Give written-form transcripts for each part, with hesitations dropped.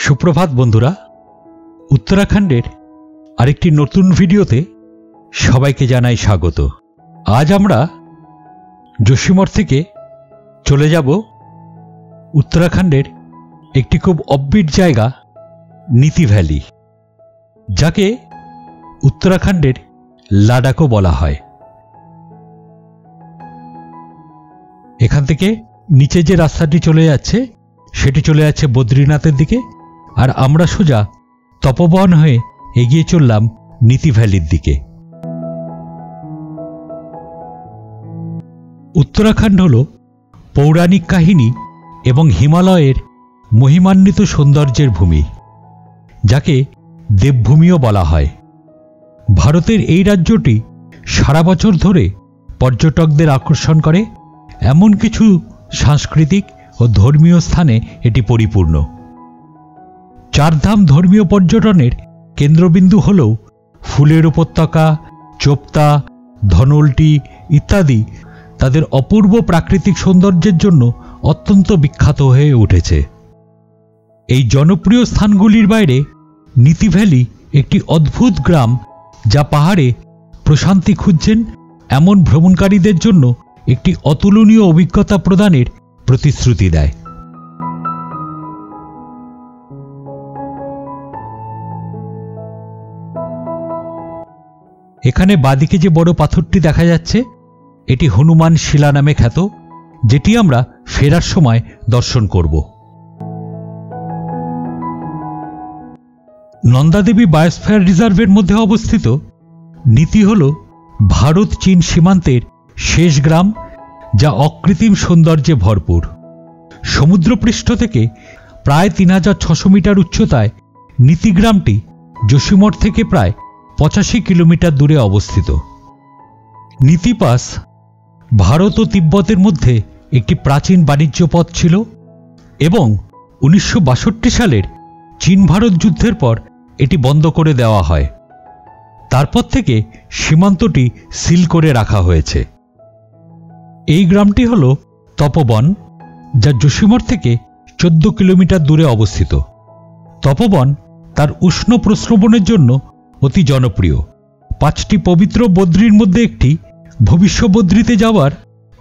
সুপ্রভাত বন্ধুরা, উত্তরাখণ্ডের আরেকটি নতুন ভিডিওতে সবাইকে জানাই স্বাগত। আজ আমরা যোশীমঠ থেকে চলে যাব উত্তরাখণ্ডের একটি খুব অফবিট জায়গা নীতি ভ্যালি, যাকে উত্তরাখণ্ডের লাদাখও বলা হয়। এখান থেকে নিচে যে রাস্তাটি চলে যাচ্ছে সেটি চলে যাচ্ছে বদ্রীনাথের দিকে, আর আমরা সোজা তপবন হয়ে এগিয়ে চললাম নীতি ভ্যালির দিকে। উত্তরাখণ্ড হল পৌরাণিক কাহিনী এবং হিমালয়ের মহিমান্বিত সৌন্দর্যের ভূমি, যাকে দেবভূমিও বলা হয়। ভারতের এই রাজ্যটি সারা বছর ধরে পর্যটকদের আকর্ষণ করে এমন কিছু সাংস্কৃতিক ও ধর্মীয় স্থানে এটি পরিপূর্ণ। চারধাম ধর্মীয় পর্যটনের কেন্দ্রবিন্দু হলেও ফুলের উপত্যকা, চোপতা, ধনৌল্টি ইত্যাদি তাদের অপূর্ব প্রাকৃতিক সৌন্দর্যের জন্য অত্যন্ত বিখ্যাত হয়ে উঠেছে। এই জনপ্রিয় স্থানগুলির বাইরে নীতি ভ্যালি একটি অদ্ভুত গ্রাম, যা পাহাড়ে প্রশান্তি খুঁজছেন এমন ভ্রমণকারীদের জন্য একটি অতুলনীয় অভিজ্ঞতা প্রদানের প্রতিশ্রুতি দেয়। এখানে বাদিকে যে বড় পাথরটি দেখা যাচ্ছে, এটি হনুমান শিলা নামে খ্যাত, যেটি আমরা ফেরার সময় দর্শন করব। নন্দাদেবী বায়োস্ফিয়ার রিজার্ভের মধ্যে অবস্থিত নীতি হল ভারত চীন সীমান্তের শেষ গ্রাম, যা অকৃত্রিম সৌন্দর্যে ভরপুর। সমুদ্রপৃষ্ঠ থেকে প্রায় 3600 মিটার উচ্চতায় নীতি গ্রামটি যোশীমঠ থেকে প্রায় 85 কিলোমিটার দূরে অবস্থিত। নীতি পাস ভারত ও তিব্বতের মধ্যে একটি প্রাচীন বাণিজ্য পথ ছিল এবং 1962 সালের চীন ভারত যুদ্ধের পর এটি বন্ধ করে দেওয়া হয়। তারপর থেকে সীমান্তটি সিল করে রাখা হয়েছে। এই গ্রামটি হল তপবন, যা যোশীমঠ থেকে 14 কিলোমিটার দূরে অবস্থিত। তপবন তার উষ্ণ প্রস্রবণের জন্য অতি জনপ্রিয়। 5টি পবিত্র বদ্রীর মধ্যে একটি ভবিষ্য বদ্রীতে যাওয়ার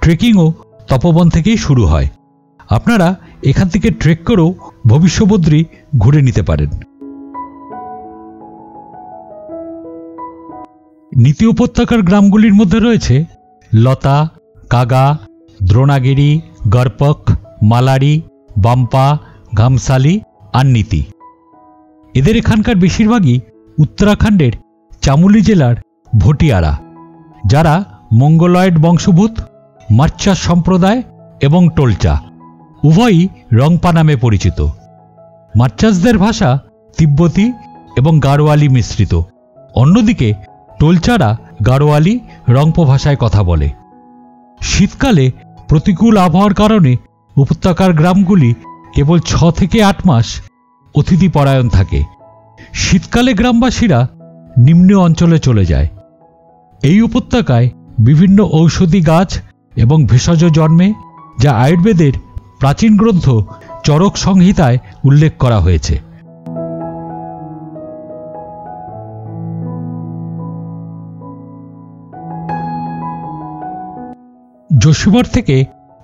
ট্রেকিংও তপবন থেকেই শুরু হয়। আপনারা এখান থেকে ট্রেক করেও ভবিষ্য বদ্রী ঘুরে নিতে পারেন। নীতি উপত্যকার গ্রামগুলির মধ্যে রয়েছে লতা, কাগা, দ্রোণাগিরি, গরপক, মালারি, বাম্পা, ঘামসালি আর নীতি। এদের এখানকার বেশিরভাগই উত্তরাখণ্ডের চামোলি জেলার ভটিয়ারা, যারা মঙ্গলয়েড বংশভূত, মার্চা সম্প্রদায় এবং টোলচা উভয়ই রংপা নামে পরিচিত। মার্চাসদের ভাষা তিব্বতী এবং গাড়োয়ালি মিশ্রিত। অন্যদিকে টোলচারা গাড়োয়ালি রংপো ভাষায় কথা বলে। শীতকালে প্রতিকূল আবহাওয়ার কারণে উপত্যকার গ্রামগুলি কেবল 6 থেকে 8 মাস অতিথিপরায়ণ থাকে। শীতকালে গ্রামবাসীরা নিম্ন অঞ্চলে চলে যায়। এই উপত্যকায় বিভিন্ন ঔষধি গাছ এবং ভেষজ জন্মে, যা আয়ুর্বেদের প্রাচীন গ্রন্থ চরক সংহিতায় উল্লেখ করা হয়েছে। যোশীমঠ থেকে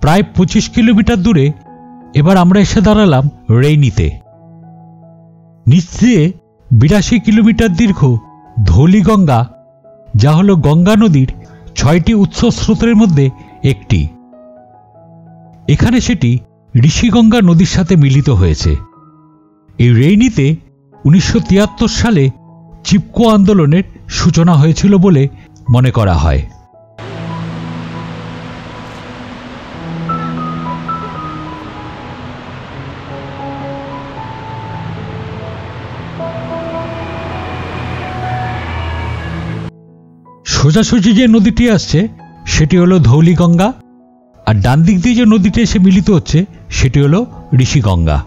প্রায় 25 কিলোমিটার দূরে এবার আমরা এসে দাঁড়ালাম রেইনিতে। নিচ দিয়ে 82 কিলোমিটার দীর্ঘ ধৌলিগঙ্গা, যা হল গঙ্গা নদীর 6টি উৎস স্রোতের মধ্যে একটি। এখানে সেটি ঋষিগঙ্গা নদীর সাথে মিলিত হয়েছে। এই রেইনিতে 1973 সালে চিপকো আন্দোলনের সূচনা হয়েছিল বলে মনে করা হয়। সোজাসুজি যে নদীটি আসছে সেটি হলো ধৌলিগঙ্গা, আর ডান দিক দিয়ে যে নদীটি এসে মিলিত হচ্ছে সেটি হলো ঋষিগঙ্গা।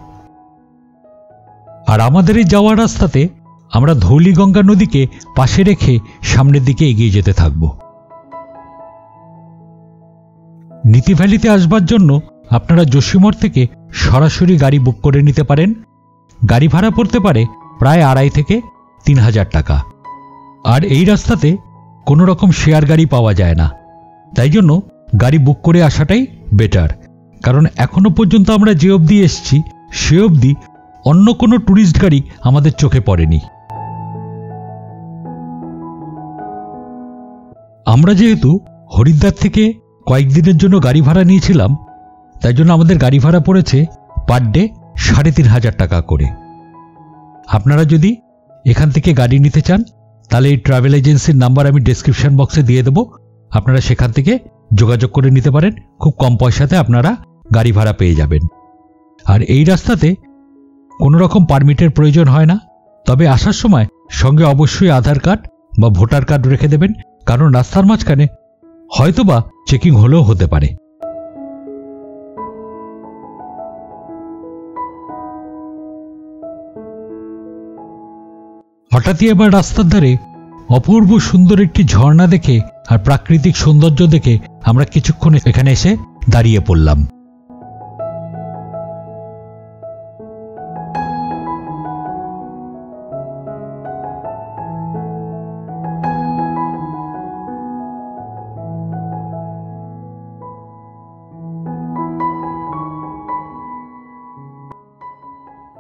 আর আমাদের এই যাওয়ার রাস্তাতে আমরা ধৌলিগঙ্গা নদীকে পাশে রেখে সামনের দিকে এগিয়ে যেতে থাকব। নীতি ভ্যালিতে আসবার জন্য আপনারা যোশীমঠ থেকে সরাসরি গাড়ি বুক করে নিতে পারেন। গাড়ি ভাড়া পড়তে পারে প্রায় 2,500 থেকে 3,000 টাকা। আর এই রাস্তাতে কোনো রকম শেয়ার গাড়ি পাওয়া যায় না, তাই জন্য গাড়ি বুক করে আসাটাই বেটার। কারণ এখনো পর্যন্ত আমরা যে অবধি এসছি সে অবধি অন্য কোনো ট্যুরিস্ট গাড়ি আমাদের চোখে পড়েনি। আমরা যেহেতু হরিদ্বার থেকে কয়েকদিনের জন্য গাড়ি ভাড়া নিয়েছিলাম, তাই জন্য আমাদের গাড়ি ভাড়া পড়েছে পার ডে 3,500 টাকা করে। আপনারা যদি এখান থেকে গাড়ি নিতে চান তাহলে এই ট্রাভেল এজেন্সির নাম্বার আমি ডেসক্রিপশন বক্সে দিয়ে দেবো, আপনারা সেখান থেকে যোগাযোগ করে নিতে পারেন। খুব কম পয়সাতে আপনারা গাড়ি ভাড়া পেয়ে যাবেন। আর এই রাস্তাতে কোনো রকম পারমিটের প্রয়োজন হয় না, তবে আসার সময় সঙ্গে অবশ্যই আধার কার্ড বা ভোটার কার্ড রেখে দেবেন, কারণ রাস্তার মাঝখানে হয়তোবা চেকিং হলেও হতে পারে। হঠাৎই এবার রাস্তার ধারে অপূর্ব সুন্দর একটি ঝর্ণা দেখে আর প্রাকৃতিক সৌন্দর্য দেখে আমরা কিছুক্ষণ এখানে এসে দাঁড়িয়ে পড়লাম।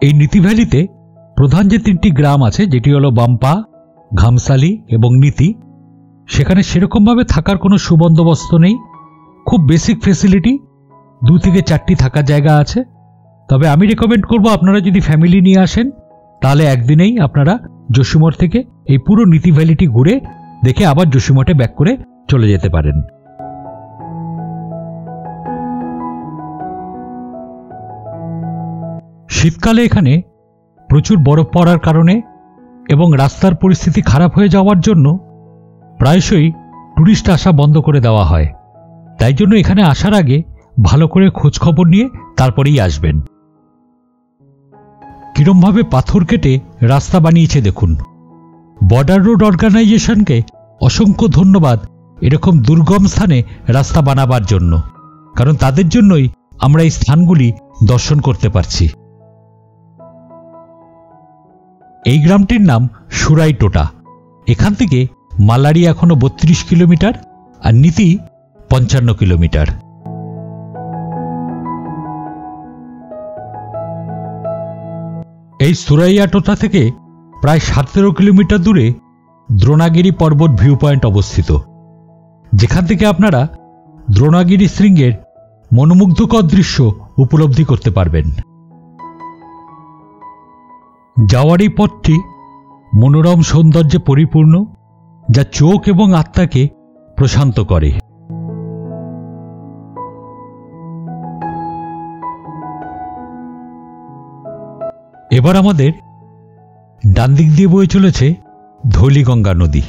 এই নীতি ভ্যালিতে প্রধান যে 3টি গ্রাম আছে, যেটি হলো বাম্পা, ঘামসালি এবং নীতি, সেখানে সেরকমভাবে থাকার কোনো সুবন্দোবস্ত নেই। খুব বেসিক ফেসিলিটি, 2 থেকে 4টি থাকার জায়গা আছে। তবে আমি রেকমেন্ড করব আপনারা যদি ফ্যামিলি নিয়ে আসেন তাহলে একদিনেই আপনারা যোশীমঠ থেকে এই পুরো নীতি ভ্যালিটি ঘুরে দেখে আবার যোশীমঠে ব্যাক করে চলে যেতে পারেন। শীতকালে এখানে প্রচুর বরফ পড়ার কারণে এবং রাস্তার পরিস্থিতি খারাপ হয়ে যাওয়ার জন্য প্রায়শই ট্যুরিস্ট আসা বন্ধ করে দেওয়া হয়। তাই জন্য এখানে আসার আগে ভালো করে খোঁজ খবর নিয়ে তারপরেই আসবেন। কিরমভাবে পাথর কেটে রাস্তা বানিয়েছে দেখুন। বর্ডার রোড অর্গানাইজেশনকে অসংখ্য ধন্যবাদ এরকম দুর্গম স্থানে রাস্তা বানাবার জন্য, কারণ তাদের জন্যই আমরা এই স্থানগুলি দর্শন করতে পারছি। এই গ্রামটির নাম সুরাইটোটা। এখান থেকে মালারি এখনো 32 কিলোমিটার আর নীতি 55 কিলোমিটার। এই সুরাইয়াটোটা থেকে প্রায় 17 কিলোমিটার দূরে দ্রোণাগিরি পর্বত ভিউ পয়েন্ট অবস্থিত, যেখান থেকে আপনারা দ্রোণাগিরি শৃঙ্গের মনোমুগ্ধকর দৃশ্য উপলব্ধি করতে পারবেন। যাওয়ার এই পথটি মনোরম সৌন্দর্যে পরিপূর্ণ, যা চোখ এবং আত্মাকে প্রশান্ত করে। এবার আমাদের ডান দিক দিয়ে বয়ে চলেছে ধৌলিগঙ্গা নদী।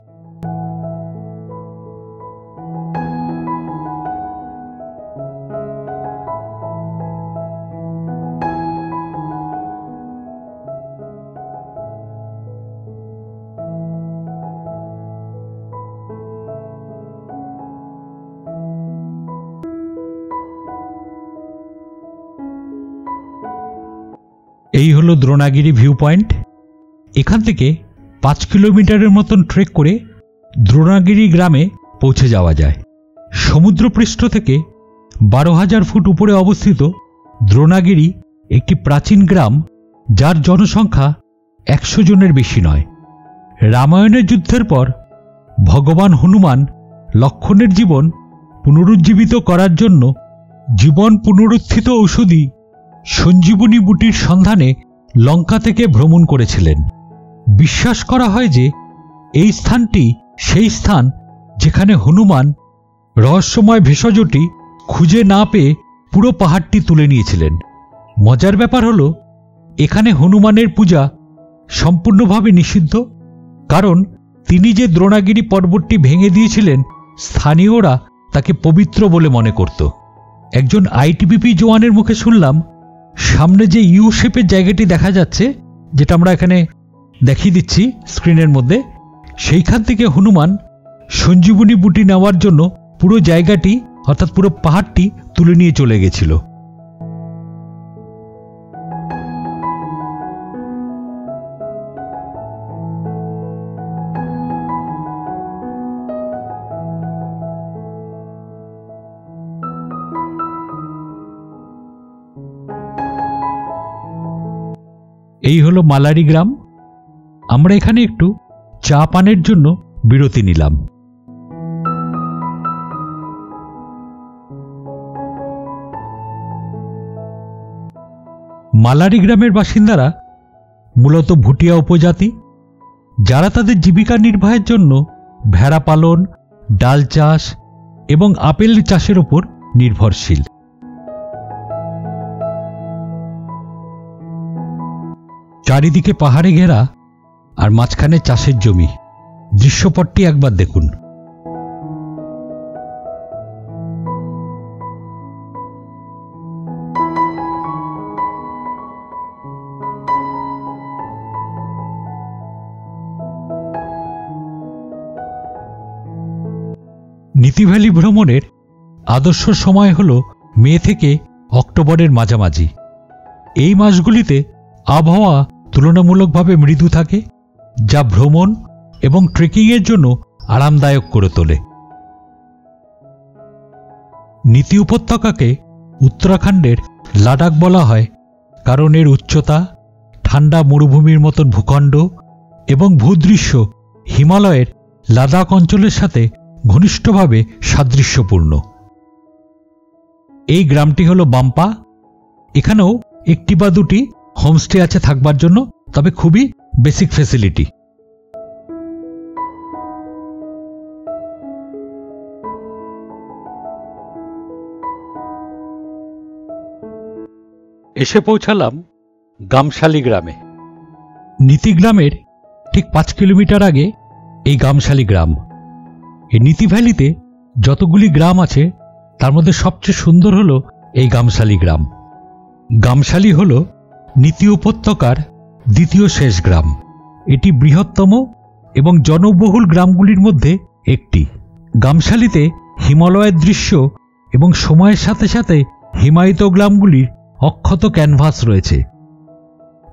এই হলো দ্রোণাগিরি ভিউ পয়েন্ট। এখান থেকে 5 কিলোমিটারের মতন ট্রেক করে দ্রোণাগিরি গ্রামে পৌঁছে যাওয়া যায়। সমুদ্রপৃষ্ঠ থেকে 12,000 ফুট উপরে অবস্থিত দ্রোণাগিরি একটি প্রাচীন গ্রাম, যার জনসংখ্যা 100 জনের বেশি নয়। রামায়ণের যুদ্ধের পর ভগবান হনুমান লক্ষ্মণের জীবন পুনরুজ্জীবিত করার জন্য জীবন পুনরুত্থিত ঔষধি সঞ্জীবনী বুটির সন্ধানে লঙ্কা থেকে ভ্রমণ করেছিলেন। বিশ্বাস করা হয় যে এই স্থানটি সেই স্থান যেখানে হনুমান রহস্যময় ভেষজটি খুঁজে না পেয়ে পুরো পাহাড়টি তুলে নিয়েছিলেন। মজার ব্যাপার হলো এখানে হনুমানের পূজা সম্পূর্ণভাবে নিষিদ্ধ, কারণ তিনি যে দ্রোণাগিরি পর্বতটি ভেঙে দিয়েছিলেন স্থানীয়রা তাকে পবিত্র বলে মনে করত। একজন আইটিবিপি জওয়ানের মুখে শুনলাম, সামনে যে ইউ শেপের জায়গাটি দেখা যাচ্ছে, যেটা আমরা এখানে দেখিয়ে দিচ্ছি স্ক্রিনের মধ্যে, সেইখান থেকে হনুমান সঞ্জীবনী বুটি নেওয়ার জন্য পুরো জায়গাটি অর্থাৎ পুরো পাহাড়টি তুলে নিয়ে চলে গেছিল। এই হলো মালারি গ্রাম। আমরা এখানে একটু চা পানের জন্য বিরতি নিলাম। মালারি গ্রামের বাসিন্দারা মূলত ভুটিয়া উপজাতি, যারা তাদের জীবিকা নির্বাহের জন্য ভেড়া পালন, ডাল চাষ এবং আপেল চাষের উপর নির্ভরশীল। চারিদিকে পাহাড়ে ঘেরা আর মাঝখানে চাষের জমি। দৃশ্যপটটি একবার দেখুন। নীতি ভ্যালি ভ্রমণের আদর্শ সময় হল মে থেকে অক্টোবরের মাঝামাঝি। এই মাসগুলিতে আবহাওয়া তুলনামূলকভাবে মৃদু থাকে, যা ভ্রমণ এবং ট্রেকিংয়ের জন্য আরামদায়ক করে তোলে। নীতি উপত্যকাকে উত্তরাখণ্ডের লাদাখ বলা হয়, কারণ এর উচ্চতা, ঠান্ডা মরুভূমির মতন ভূখণ্ড এবং ভূদৃশ্য হিমালয়ের লাদাখ অঞ্চলের সাথে ঘনিষ্ঠভাবে সাদৃশ্যপূর্ণ। এই গ্রামটি হল বাম্পা। এখানেও একটি বা দুটি হোমস্টে আছে থাকবার জন্য, তবে খুবই বেসিক ফ্যাসিলিটি। এসে পৌঁছালাম গামশালি গ্রামে। নীতি গ্রামের ঠিক 5 কিলোমিটার আগে এই গামশালি গ্রাম। এই নীতি ভ্যালিতে যতগুলি গ্রাম আছে তার মধ্যে সবচেয়ে সুন্দর হল এই গামশালি গ্রাম। গামশালি হল নীতি উপত্যকার দ্বিতীয় শেষ গ্রাম। এটি বৃহত্তম এবং জনবহুল গ্রামগুলির মধ্যে একটি। গামশালিতে হিমালয়ের দৃশ্য এবং সময়ের সাথে সাথে হিমায়িত গ্রামগুলির অক্ষত ক্যানভাস রয়েছে।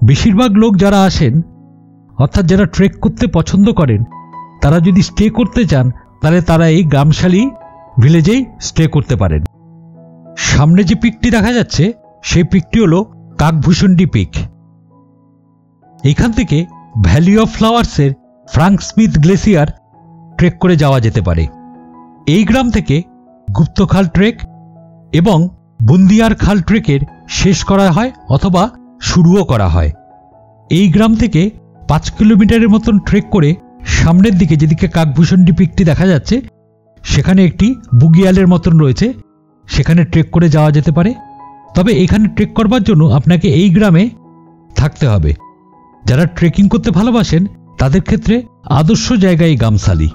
বেশিরভাগ লোক যারা আসেন, অর্থাৎ যারা ট্রেক করতে পছন্দ করেন, তারা যদি স্টে করতে চান তাহলে তারা এই গামশালি ভিলেজেই স্টে করতে পারেন। সামনে যে পিকটি দেখা যাচ্ছে সেই পিকটি হল কাকভূষণডি পিক। এইখান থেকে ভ্যালি অফ ফ্লাওয়ার্সের ফ্রাঙ্ক স্মিথ গ্লেসিয়ার ট্রেক করে যাওয়া যেতে পারে। এই গ্রাম থেকে গুপ্তখাল ট্রেক এবং বুন্দিয়ার খাল ট্রেকের শেষ করা হয় অথবা শুরুও করা হয়। এই গ্রাম থেকে 5 কিলোমিটারের মতন ট্রেক করে সামনের দিকে, যেদিকে কাকভূষণডি পিকটি দেখা যাচ্ছে, সেখানে একটি বুগিয়ালের মতন রয়েছে, সেখানে ট্রেক করে যাওয়া যেতে পারে। তবে এখানে ট্রেক করবার জন্য আপনাকে এই গ্রামে থাকতে হবে। যারা ট্রেকিং করতে ভালোবাসেন তাদের ক্ষেত্রে আদর্শ জায়গা এই গামশালি।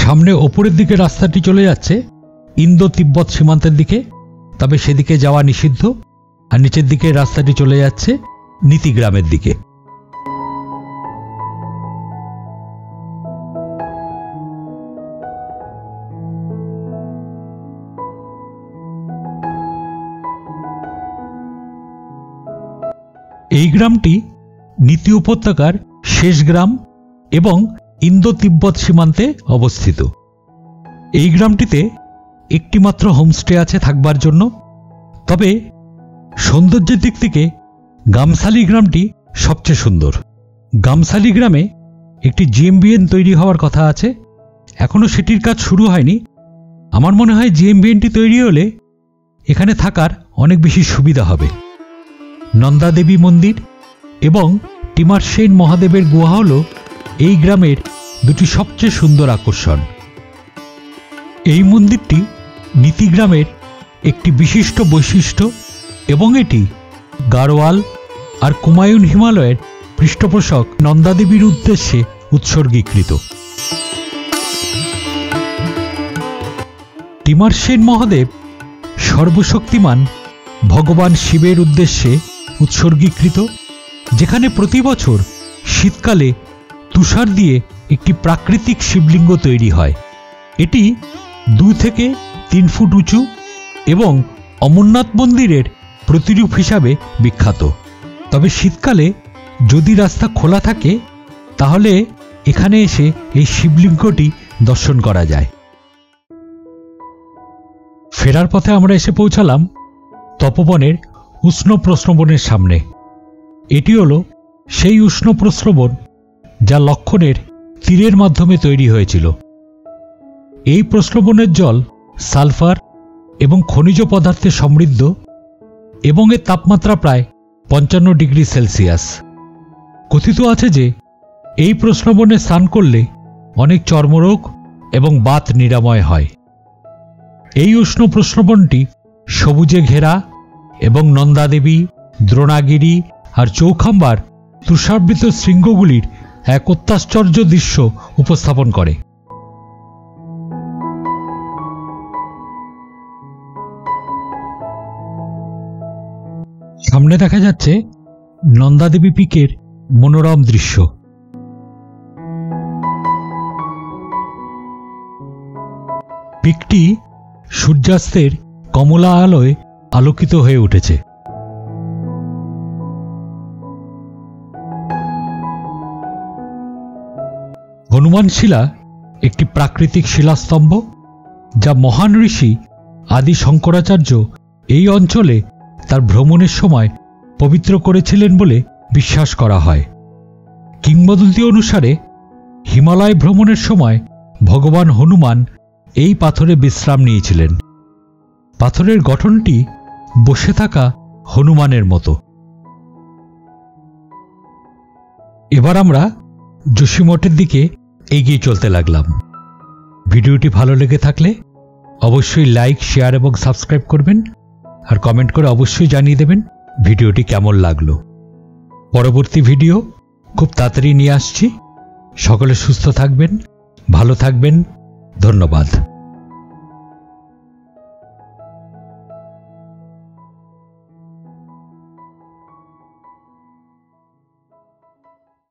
সামনে ওপরের দিকে রাস্তাটি চলে যাচ্ছে ইন্দো তিব্বত সীমান্তের দিকে, তবে সেদিকে যাওয়া নিষিদ্ধ। আর নিচের দিকে রাস্তাটি চলে যাচ্ছে নীতি গ্রামের দিকে। এই গ্রামটি নীতি উপত্যকার শেষ গ্রাম এবং ইন্দো তিব্বত সীমান্তে অবস্থিত। এই গ্রামটিতে একটিমাত্র হোমস্টে আছে থাকবার জন্য। তবে সৌন্দর্যের দিক থেকে গামশালি গ্রামটি সবচেয়ে সুন্দর। গামশালি গ্রামে একটি জিএমবিএন তৈরি হওয়ার কথা আছে, এখনও সেটির কাজ শুরু হয়নি। আমার মনে হয় জিএমবিএনটি তৈরি হলে এখানে থাকার অনেক বেশি সুবিধা হবে। নন্দাদেবী মন্দির এবং টিমারসেন মহাদেবের গুহা হল এই গ্রামের দুটি সবচেয়ে সুন্দর আকর্ষণ। এই মন্দিরটি নীতি গ্রামের একটি বিশিষ্ট বৈশিষ্ট্য এবং এটি গাড়োয়াল আর কুমায়ুন হিমালয়ের পৃষ্ঠপোষক নন্দাদেবীর উদ্দেশ্যে উৎসর্গীকৃত। টিমারসেন মহাদেব সর্বশক্তিমান ভগবান শিবের উদ্দেশ্যে উৎসর্গীকৃত, যেখানে প্রতি বছর শীতকালে তুষার দিয়ে একটি প্রাকৃতিক শিবলিঙ্গ তৈরি হয়। এটি 2 থেকে 3 ফুট উঁচু এবং অমরনাথ মন্দিরের প্রতিরূপ হিসাবে বিখ্যাত। তবে শীতকালে যদি রাস্তা খোলা থাকে তাহলে এখানে এসে এই শিবলিঙ্গটি দর্শন করা যায়। ফেরার পথে আমরা এসে পৌঁছালাম তপবনের উষ্ণ প্রস্রবণের সামনে। এটি হলো সেই উষ্ণ প্রস্রবণ যা লক্ষণের তীরের মাধ্যমে তৈরি হয়েছিল। এই প্রস্রবণের জল সালফার এবং খনিজ পদার্থে সমৃদ্ধ এবং এর তাপমাত্রা প্রায় 55 ডিগ্রি সেলসিয়াস। কথিত আছে যে এই প্রস্রবণে স্নান করলে অনেক চর্মরোগ এবং বাত নিরাময় হয়। এই উষ্ণ প্রস্রবণটি সবুজে ঘেরা এবং নন্দাদেবী, দ্রোণাগিরি আর চৌখাম্বার তুষারাবৃত শৃঙ্গগুলির এক অত্যাশ্চর্য দৃশ্য উপস্থাপন করে। সামনে দেখা যাচ্ছে নন্দাদেবী পিকের মনোরম দৃশ্য। পিকটি সূর্যাস্তের কমলা আলোয় আলোকিত হয়ে উঠেছে। হনুমান শিলা একটি প্রাকৃতিক শিলাস্তম্ভ যা মহান ঋষি আদি শঙ্করাচার্য এই অঞ্চলে তার ভ্রমণের সময় পবিত্র করেছিলেন বলে বিশ্বাস করা হয়। কিংবদন্তি অনুসারে হিমালয় ভ্রমণের সময় ভগবান হনুমান এই পাথরে বিশ্রাম নিয়েছিলেন। পাথরের গঠনটি বসে থাকা হনুমানের মতো। এবার আমরা যোশীমঠের দিকে এগিয়ে চলতে লাগলাম। ভিডিওটি ভালো লেগে থাকলে অবশ্যই লাইক, শেয়ার এবং সাবস্ক্রাইব করবেন আর কমেন্ট করে অবশ্যই জানিয়ে দেবেন ভিডিওটি কেমন লাগলো। পরবর্তী ভিডিও খুব তাড়াতাড়ি নিয়ে আসছি। সকলে সুস্থ থাকবেন, ভালো থাকবেন। ধন্যবাদ।